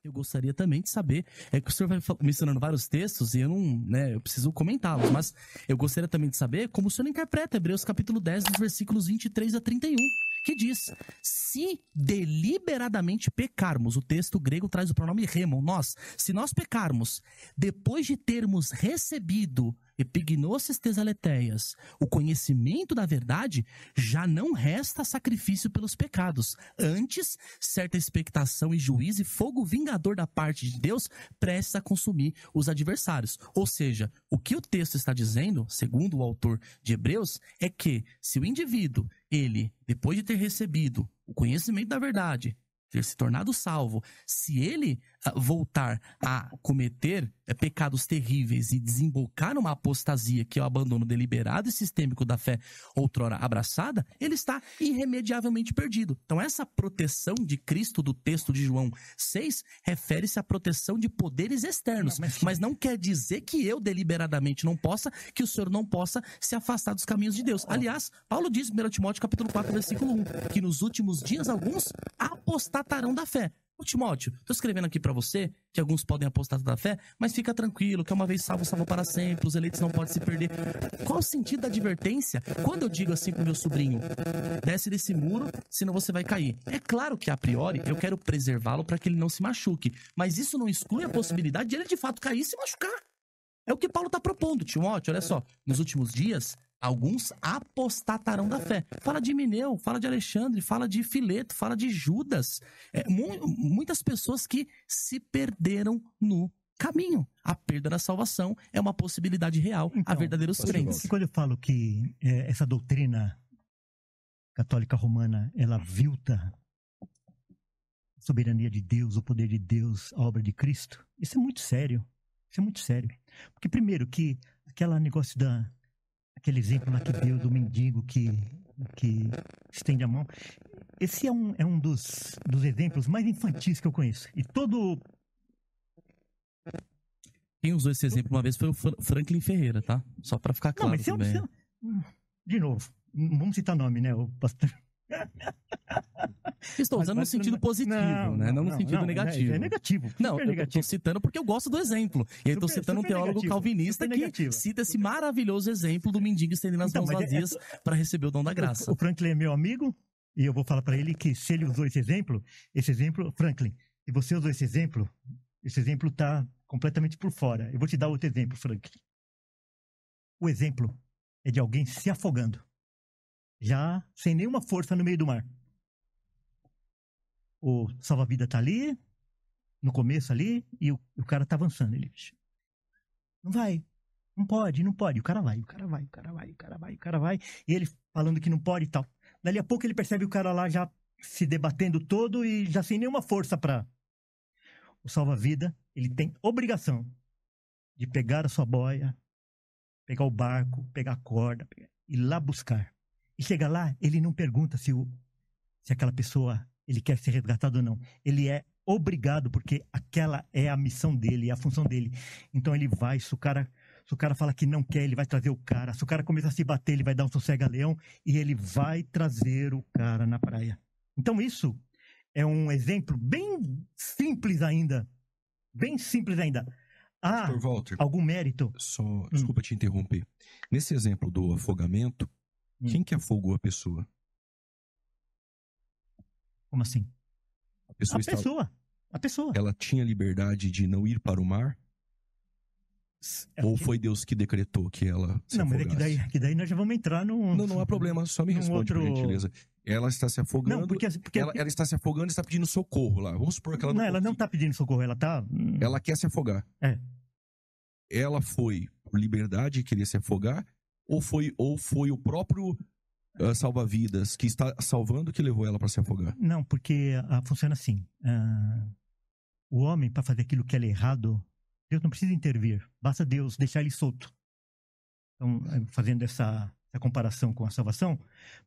Eu gostaria também de saber, é que o senhor vai mencionando vários textos e eu não, né, eu preciso comentá-los, mas eu gostaria também de saber como o senhor interpreta Hebreus capítulo 10, dos versículos 23 a 31, que diz: se deliberadamente pecarmos, o texto grego traz o pronome remo, se nós pecarmos, depois de termos recebido epignosis tesaleteias, o conhecimento da verdade, já não resta sacrifício pelos pecados. Antes, certa expectação e juízo e fogo vingador da parte de Deus prestes a consumir os adversários. Ou seja, o que o texto está dizendo, segundo o autor de Hebreus, é que se o indivíduo, ele, depois de ter recebido o conhecimento da verdade, ter se tornado salvo, se ele voltar a cometer pecados terríveis e desembocar numa apostasia, que é o abandono deliberado e sistêmico da fé outrora abraçada, ele está irremediavelmente perdido. Então essa proteção de Cristo do texto de João 6 refere-se à proteção de poderes externos, mas não quer dizer que eu deliberadamente não possa, que o senhor não possa se afastar dos caminhos de Deus. Aliás, Paulo diz em 1 Timóteo capítulo 4, versículo 1, que nos últimos dias alguns apostatarão da fé. Ô Timóteo, tô escrevendo aqui pra você que alguns podem apostatar da fé, mas fica tranquilo, que uma vez salvo, salvo para sempre, os eleitos não podem se perder. Qual o sentido da advertência quando eu digo assim pro meu sobrinho: desce desse muro, senão você vai cair? É claro que a priori eu quero preservá-lo para que ele não se machuque, mas isso não exclui a possibilidade de ele de fato cair e se machucar. É o que Paulo está propondo, Timóteo, olha só. Nos últimos dias, alguns apostatarão da fé. Fala de Mineu, fala de Alexandre, fala de Fileto, fala de Judas. Muitas pessoas que se perderam no caminho. A perda da salvação é uma possibilidade real a verdadeiros crentes. Quando eu falo que essa doutrina católica romana, ela avilta a soberania de Deus, o poder de Deus, a obra de Cristo, isso é muito sério. Isso é muito sério. Porque, primeiro, que aquele negócio aquele exemplo lá que deu do mendigo que estende a mão, esse é um dos exemplos mais infantis que eu conheço. E todo... Quem usou esse exemplo uma vez foi o Franklin Ferreira, tá? Só pra ficar claro. Não, mas de novo, não vamos citar nome, né, o pastor... Estou usando no sentido positivo, né? Não no sentido negativo. É negativo. Não, eu estou citando porque eu gosto do exemplo. E aí estou citando um teólogo negativo, calvinista que cita esse maravilhoso exemplo do mendigo estendendo as mãos vazias para receber o dom da graça. O Franklin é meu amigo e eu vou falar para ele que se ele usou esse exemplo, Franklin, se você usou esse exemplo está completamente por fora. Eu vou te dar outro exemplo, Franklin. O exemplo é de alguém se afogando, já sem nenhuma força no meio do mar. O salva-vida tá ali, no começo ali, e o cara tá avançando. Ele não vai, não pode. O cara vai. E ele falando que não pode e tal. Dali a pouco ele percebe o cara lá já se debatendo todo e já sem nenhuma força para... O salva-vida, ele tem obrigação de pegar a sua boia, pegar o barco, pegar a corda, ir lá buscar. E chega lá, ele não pergunta se aquela pessoa... ele quer ser resgatado ou não. Ele é obrigado, porque aquela é a missão dele, é a função dele. Então ele vai, se o cara fala que não quer, ele vai trazer o cara. Se o cara começar a se bater, ele vai dar um sossega-leão e ele vai trazer o cara na praia. Então isso é um exemplo bem simples ainda. Bem simples ainda. Pastor Walter, algum mérito? Desculpa te interromper. Nesse exemplo do afogamento, quem que afogou a pessoa? Como assim? A pessoa. Ela tinha liberdade de não ir para o mar? Ou foi Deus que decretou que ela se afogasse? Mas é que daí nós já vamos entrar num... Não há problema, só me responde, por gentileza. Ela está se afogando, não, porque ela está se afogando e está pedindo socorro lá. Vamos supor que ela não... ela não está pedindo socorro, ela está... Ela quer se afogar. É. Ela foi por liberdade e queria se afogar? Ou foi o próprio... salva-vidas, que está salvando, que levou ela para se afogar? Não, porque funciona assim. O homem, para fazer aquilo que é errado, Deus não precisa intervir. Basta Deus deixar ele solto. Então, fazendo essa comparação com a salvação,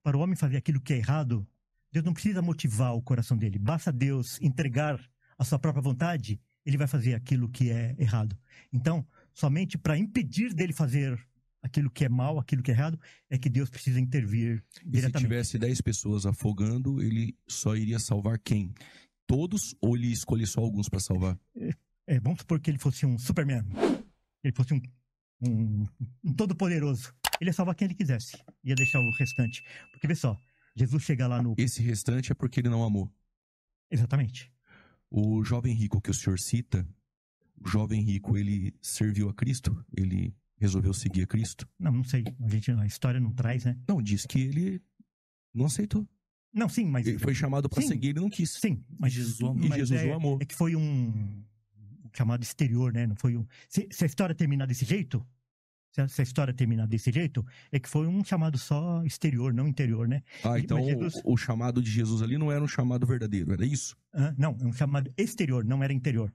para o homem fazer aquilo que é errado, Deus não precisa motivar o coração dele. Basta Deus entregar a sua própria vontade, ele vai fazer aquilo que é errado. Então, somente para impedir dele fazer aquilo que é mal, aquilo que é errado, é que Deus precisa intervir diretamente. E se tivesse 10 pessoas afogando, ele só iria salvar quem? todos ou ele escolhe só alguns para salvar? Vamos supor que ele fosse um Superman. Ele fosse um todo-poderoso. Ele ia salvar quem ele quisesse. Ia deixar o restante. Porque, vê só, Jesus chega lá no... Esse restante é porque ele não amou. Exatamente. O jovem rico que o senhor cita, o jovem rico, ele serviu a Cristo? Ele resolveu seguir a Cristo? Não sei. A história não traz, né? Não, diz que ele não aceitou. Não, sim, mas... Ele foi chamado para Sim. seguir, ele não quis. Sim, mas Jesus o amou. mas Jesus o amou. É que foi um chamado exterior, né? Não foi um... Se a história terminar desse jeito, se a história terminar desse jeito, é que foi um chamado só exterior, não interior, né? Ah, então Mas Jesus... o chamado de Jesus ali não era um chamado verdadeiro, era isso? Não, é um chamado exterior, não era interior.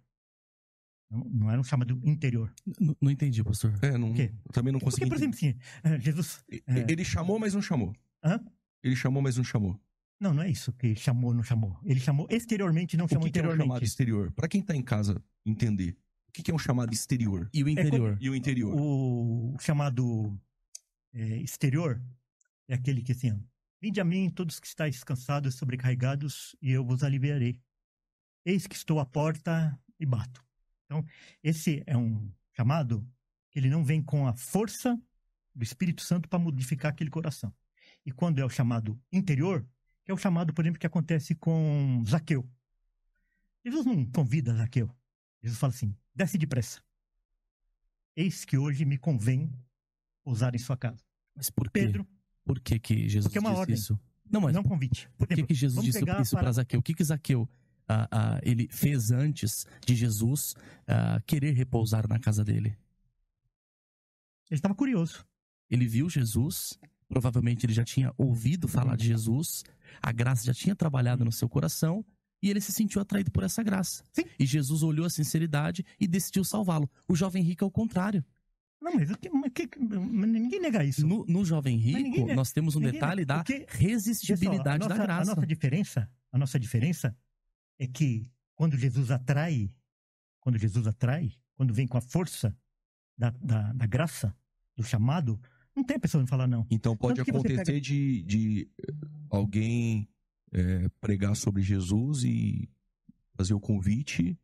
Não era um chamado interior. Não entendi, pastor. Não, O quê? eu também não consegui Porque, por entender. exemplo, assim, Jesus... Ele chamou, mas não chamou. Hã? Ele chamou, mas não chamou. Não é isso que chamou, não chamou. Ele chamou exteriormente, não chamou O que é um interiormente. chamado exterior? Para quem tá em casa entender, o que é um chamado exterior? E o interior? E o interior? O chamado exterior é aquele que assim, ó, vinde a mim todos que estáis cansados e sobrecarregados e eu vos aliviarei. Eis que estou à porta e bato. Então, esse é um chamado que ele não vem com a força do Espírito Santo para modificar aquele coração. E quando é o chamado interior, que é o chamado, por exemplo, que acontece com Zaqueu. Jesus não convida Zaqueu. Jesus fala assim, desce depressa. Eis que hoje me convém pousar em sua casa. Mas por quê? Pedro, Por que Jesus porque é uma disse ordem. isso? Não, mas não convite. por que exemplo, que Jesus vamos disse pegar isso para Zaqueu? O que Zaqueu ele fez antes de Jesus querer repousar na casa dele? Ele estava curioso. Ele viu Jesus, provavelmente ele já tinha ouvido falar de Jesus, a graça já tinha trabalhado no seu coração e ele se sentiu atraído por essa graça. Sim. E Jesus olhou a sinceridade e decidiu salvá-lo. O jovem rico é o contrário. Não, mas ninguém nega isso. No jovem rico, ninguém- nós temos um ninguém- detalhe da porque, resistibilidade pessoal, da graça. A nossa diferença é que quando Jesus atrai, quando vem com a força da graça, do chamado, não tem a pessoa que falar não. Então pode Tanto que você acontecer pega- de alguém pregar sobre Jesus e fazer o convite,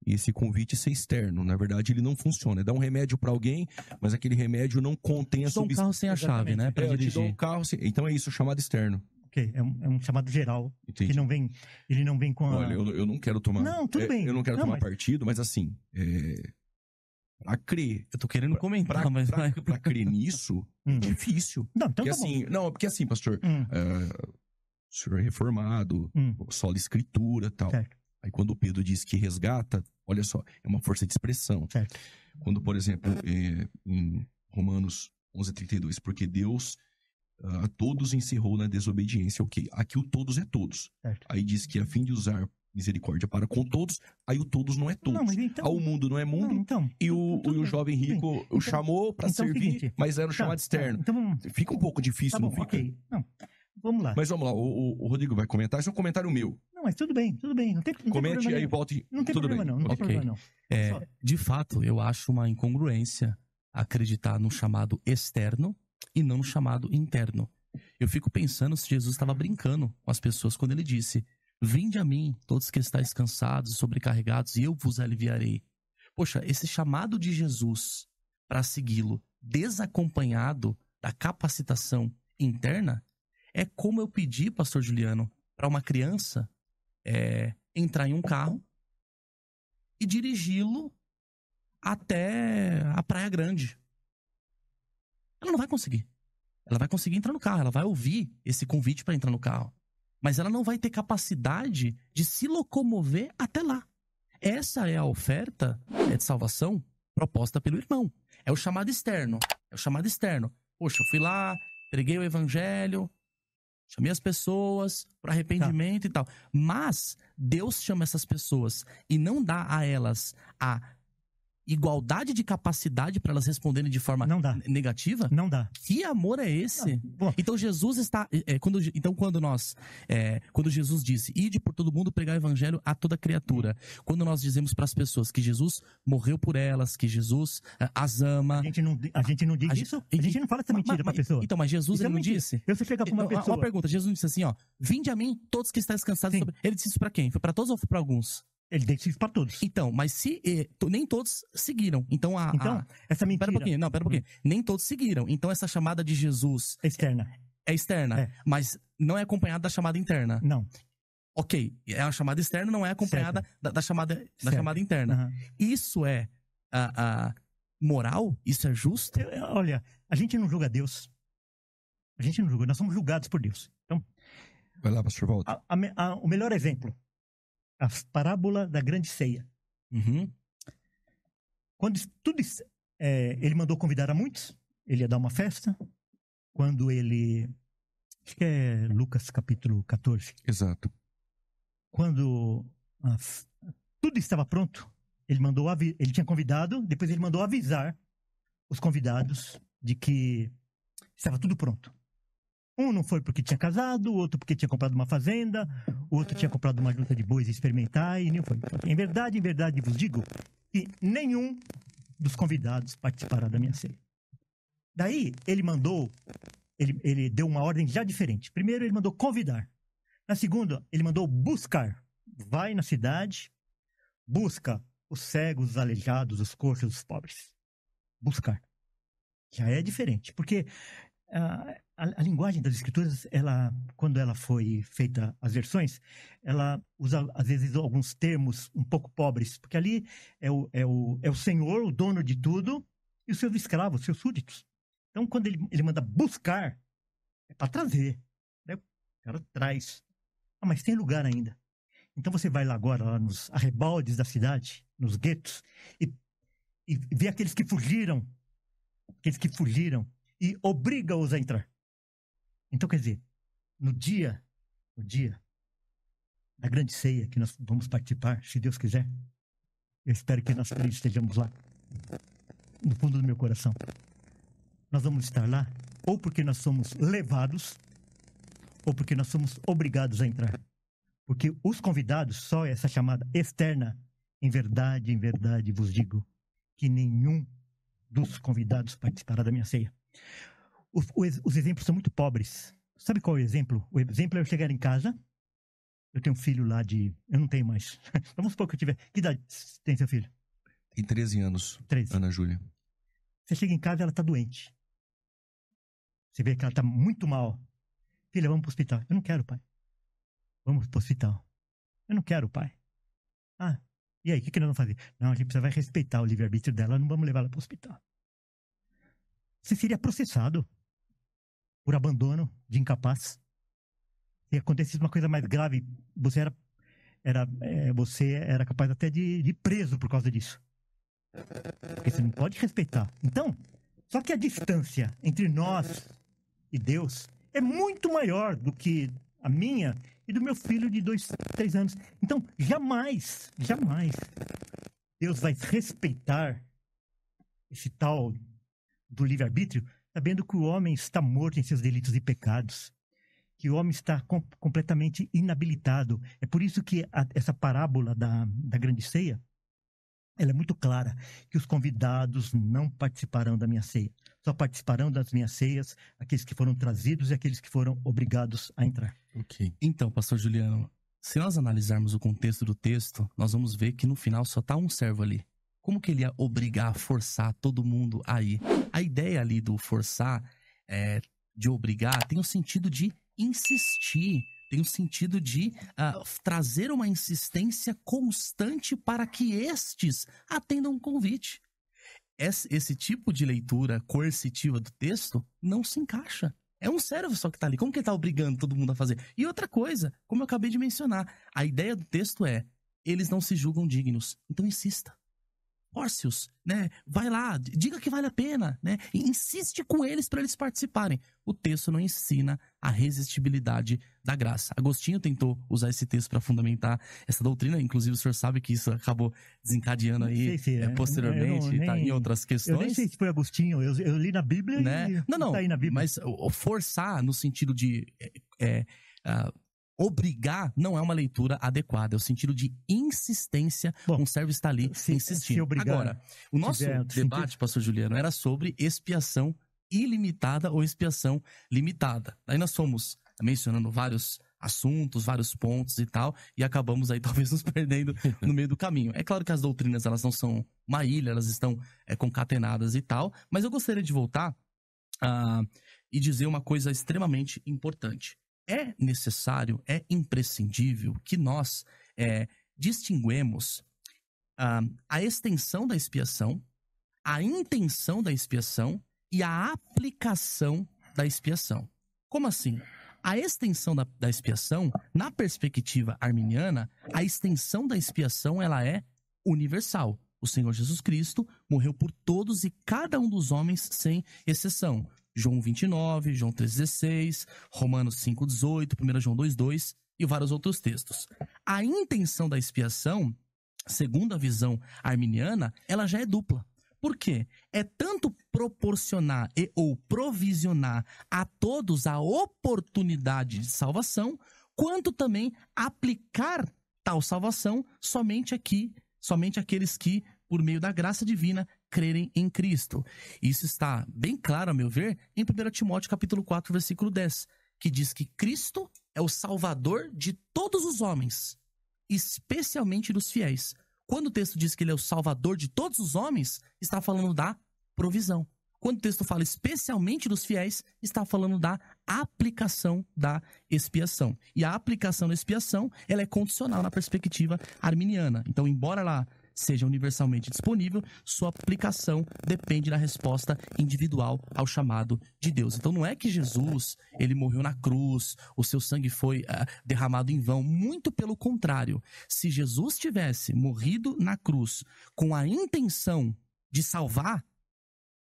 e esse convite ser externo. Na verdade, ele não funciona. Dá um remédio para alguém, mas aquele remédio não contém a Só um substância. carro sem a chave, né? Pra Eu te dou dirigir. um carro, então é isso, chamado externo. Ok, é um chamado geral, Entendi. que ele não vem com a... Olha, eu não quero tomar. Não, tudo bem. Eu não quero Não, tomar mas- partido, mas assim, pra crer. Eu tô querendo comentar, mas vai. Pra crer nisso, é difícil. Não, então Porque tá bom. assim, não, porque assim, pastor, o senhor é reformado, sola escritura e tal. Certo. Aí quando o Pedro diz que resgata, olha só, é uma força de expressão. Certo. Quando, por exemplo, em Romanos 11:32, porque Deus a todos encerrou na desobediência. Ok, aqui o todos é todos. Certo. Aí diz que a fim de usar misericórdia para com todos, aí o todos não é todos. Não, mas então... O mundo não é mundo, Não, então, e o tudo bem. jovem rico o chamou para então é o servir, seguinte, mas era o chamado externo. Então vamos... Fica um pouco difícil, Tá bom, não fica? ok. Não, vamos lá. Mas vamos lá, o Rodrigo vai comentar. Isso é um comentário meu. Não, mas tudo bem. Não tem Comente problema e aí nenhum. volte. Não tem Tudo problema bem. não, não tem Ok. problema não. Só- De fato, eu acho uma incongruência acreditar no chamado externo e não no chamado interno. Eu fico pensando se Jesus estava brincando com as pessoas quando ele disse: vinde a mim, todos que estáis cansados e sobrecarregados, e eu vos aliviarei. Poxa, esse chamado de Jesus para segui-lo, desacompanhado da capacitação interna, é como eu pedi, pastor Juliano, para uma criança entrar em um carro e dirigi-lo até a Praia Grande. Ela não vai conseguir. Ela vai conseguir entrar no carro, ela vai ouvir esse convite para entrar no carro. Mas ela não vai ter capacidade de se locomover até lá. Essa é a oferta de salvação proposta pelo irmão. É o chamado externo. É o chamado externo. Poxa, eu fui lá, preguei o evangelho, chamei as pessoas para arrependimento e tal. Mas Deus chama essas pessoas e não dá a elas a igualdade de capacidade para elas responderem de forma Não dá. negativa? Não dá. Que amor é esse? Bom, Então Jesus está. Quando Jesus disse, ide por todo mundo pregar o evangelho a toda criatura. Quando nós dizemos para as pessoas que Jesus morreu por elas, que Jesus as ama. a gente não diz isso? A gente não fala essa mentira pra pessoa. Então, mas Jesus Isso é ele não mentira. disse? Eu, se chegar pra uma pessoa... Uma pergunta, Jesus disse assim, ó, vinde a mim, todos que estáis cansados. Sim. Ele disse isso pra quem? Foi pra todos ou foi pra alguns? Ele disse isso pra todos. Então, mas se nem todos seguiram. Então, Essa mentira... Pera um pouquinho, não, pera um pouquinho. Nem todos seguiram. Então, essa chamada de Jesus externa. é externa, É. mas não é acompanhada da chamada interna. Não. Ok, a chamada externa não é acompanhada da chamada interna. Aham. Isso é moral? Isso é justo? Olha, a gente não julga Deus. A gente não julga, nós somos julgados por Deus. Então, Vai lá, pastor Walter. o melhor exemplo, a parábola da grande ceia. Uhum. Quando ele mandou convidar a muitos, ele ia dar uma festa. Quando ele... Acho que é Lucas capítulo 14. Exato. Quando tudo estava pronto, ele tinha convidado, depois ele mandou avisar os convidados de que estava tudo pronto. Um não foi porque tinha casado, o outro porque tinha comprado uma fazenda, o outro tinha comprado uma junta de bois e experimentar, e nem foi. Em verdade vos digo que nenhum dos convidados participará da minha ceia. Daí ele deu uma ordem já diferente. Primeiro ele mandou convidar. Na segunda, ele mandou buscar. Vai na cidade, busca os cegos, os aleijados, os coxos, os pobres. Buscar. Já é diferente, porque a linguagem das escrituras, quando ela foi feita, as versões, ela usa, às vezes, alguns termos um pouco pobres, porque ali é o Senhor, o dono de tudo, e os seus escravos, os seus súditos. Então, quando ele manda buscar, é para trazer. Né? O cara traz. Mas tem lugar ainda. Então você vai lá agora, lá nos arrebaldes da cidade, nos guetos, e vê aqueles que fugiram, e obriga-os a entrar. Então, quer dizer, no dia da grande ceia que nós vamos participar, se Deus quiser, eu espero que nós três estejamos lá, no fundo do meu coração. Nós vamos estar lá, ou porque nós somos levados, ou porque nós somos obrigados a entrar. Porque os convidados, só essa chamada externa, em verdade vos digo, que nenhum dos convidados participará da minha ceia. Os exemplos são muito pobres. Sabe qual é o exemplo? O exemplo é eu chegar em casa, eu tenho um filho lá eu não tenho mais. Vamos supor que eu tiver... Que idade tem seu filho? Tem 13 anos, 13. Ana Júlia. Você chega em casa e ela está doente. Você vê que ela está muito mal. Filha, vamos para o hospital. Eu não quero, pai. Vamos para o hospital. Eu não quero, pai. E aí, o que nós vamos fazer? Não, a gente vai respeitar o livre-arbítrio dela, não vamos levar ela para o hospital. Você seria processado por abandono de incapaz. Se acontecesse uma coisa mais grave, você era capaz até de ir preso por causa disso. Porque você não pode respeitar. Então, só que a distância entre nós e Deus é muito maior do que a minha e do meu filho de 2, 3 anos. Então, jamais Deus vai respeitar esse tal do livre-arbítrio, sabendo que o homem está morto em seus delitos e pecados, que o homem está completamente inabilitado. É por isso que essa parábola da grande ceia, ela é muito clara, que os convidados não participarão da minha ceia. Só participarão das minhas ceias aqueles que foram trazidos e aqueles que foram obrigados a entrar. Ok. Então, pastor Juliano, se nós analisarmos o contexto do texto, nós vamos ver que no final só está um servo ali. Como que ele ia obrigar, forçar todo mundo a ir? A ideia ali do forçar, de obrigar, tem o sentido de insistir, tem o sentido de trazer uma insistência constante para que estes atendam o convite. Esse tipo de leitura coercitiva do texto não se encaixa. É um servo só que está ali. Como que ele está obrigando todo mundo a fazer? E outra coisa, como eu acabei de mencionar, a ideia do texto é: eles não se julgam dignos, então insista. force-os, né? Vai lá, diga que vale a pena, né? E insiste com eles para eles participarem. O texto não ensina a resistibilidade da graça. Agostinho tentou usar esse texto para fundamentar essa doutrina, inclusive o senhor sabe que isso acabou desencadeando aí posteriormente em outras questões. Eu nem sei se foi Agostinho, eu li na Bíblia, né? E não, tá aí na Bíblia. Mas forçar no sentido de obrigar não é uma leitura adequada, é o sentido de insistência. Um servo está ali insistindo. Agora, o nosso debate, pastor Juliano, era sobre expiação ilimitada ou expiação limitada. Aí nós fomos mencionando vários assuntos, vários pontos e tal, e acabamos aí talvez nos perdendo no meio do caminho. É claro que as doutrinas, elas não são uma ilha, elas estão concatenadas e tal, mas eu gostaria de voltar e dizer uma coisa extremamente importante. É necessário, é imprescindível que nós distinguemos a extensão da expiação, a intenção da expiação e a aplicação da expiação. Como assim? A extensão da expiação, na perspectiva arminiana, a extensão da expiação ela é universal. O Senhor Jesus Cristo morreu por todos e cada um dos homens sem exceção. João 29, João 3,16, Romanos 5,18, 1 João 2,2 e vários outros textos. A intenção da expiação, segundo a visão arminiana, ela já é dupla. Por quê? É tanto proporcionar ou provisionar a todos a oportunidade de salvação, quanto também aplicar tal salvação somente aqueles que, por meio da graça divina, crerem em Cristo. Isso está bem claro, a meu ver, em 1 Timóteo capítulo 4, versículo 10, que diz que Cristo é o Salvador de todos os homens, especialmente dos fiéis. Quando o texto diz que ele é o Salvador de todos os homens, está falando da provisão. Quando o texto fala especialmente dos fiéis, está falando da aplicação da expiação. E a aplicação da expiação, ela é condicional na perspectiva arminiana. Então, embora ela seja universalmente disponível, sua aplicação depende da resposta individual ao chamado de Deus. Então não é que Jesus, ele morreu na cruz, o seu sangue foi derramado em vão, muito pelo contrário. Se Jesus tivesse morrido na cruz com a intenção de salvar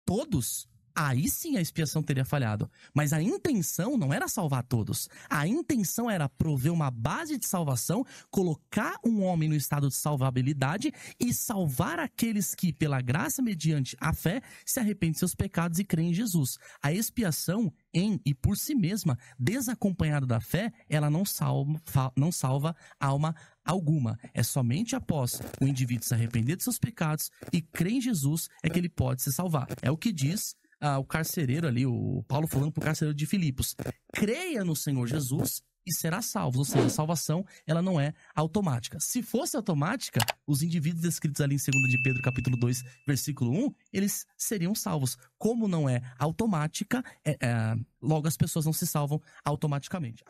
todos, aí sim a expiação teria falhado. Mas a intenção não era salvar todos. A intenção era prover uma base de salvação, colocar um homem no estado de salvabilidade e salvar aqueles que, pela graça mediante a fé, se arrependem de seus pecados e creem em Jesus. A expiação, em e por si mesma, desacompanhada da fé, ela não salva alma alguma. É somente após o indivíduo se arrepender de seus pecados e crer em Jesus é que ele pode se salvar. É o que diz o carcereiro ali, o Paulo falando para o carcereiro de Filipos: creia no Senhor Jesus e será salvo. Ou seja, a salvação, ela não é automática. Se fosse automática, os indivíduos descritos ali em 2 de Pedro, capítulo 2, versículo 1, eles seriam salvos. Como não é automática, logo as pessoas não se salvam automaticamente.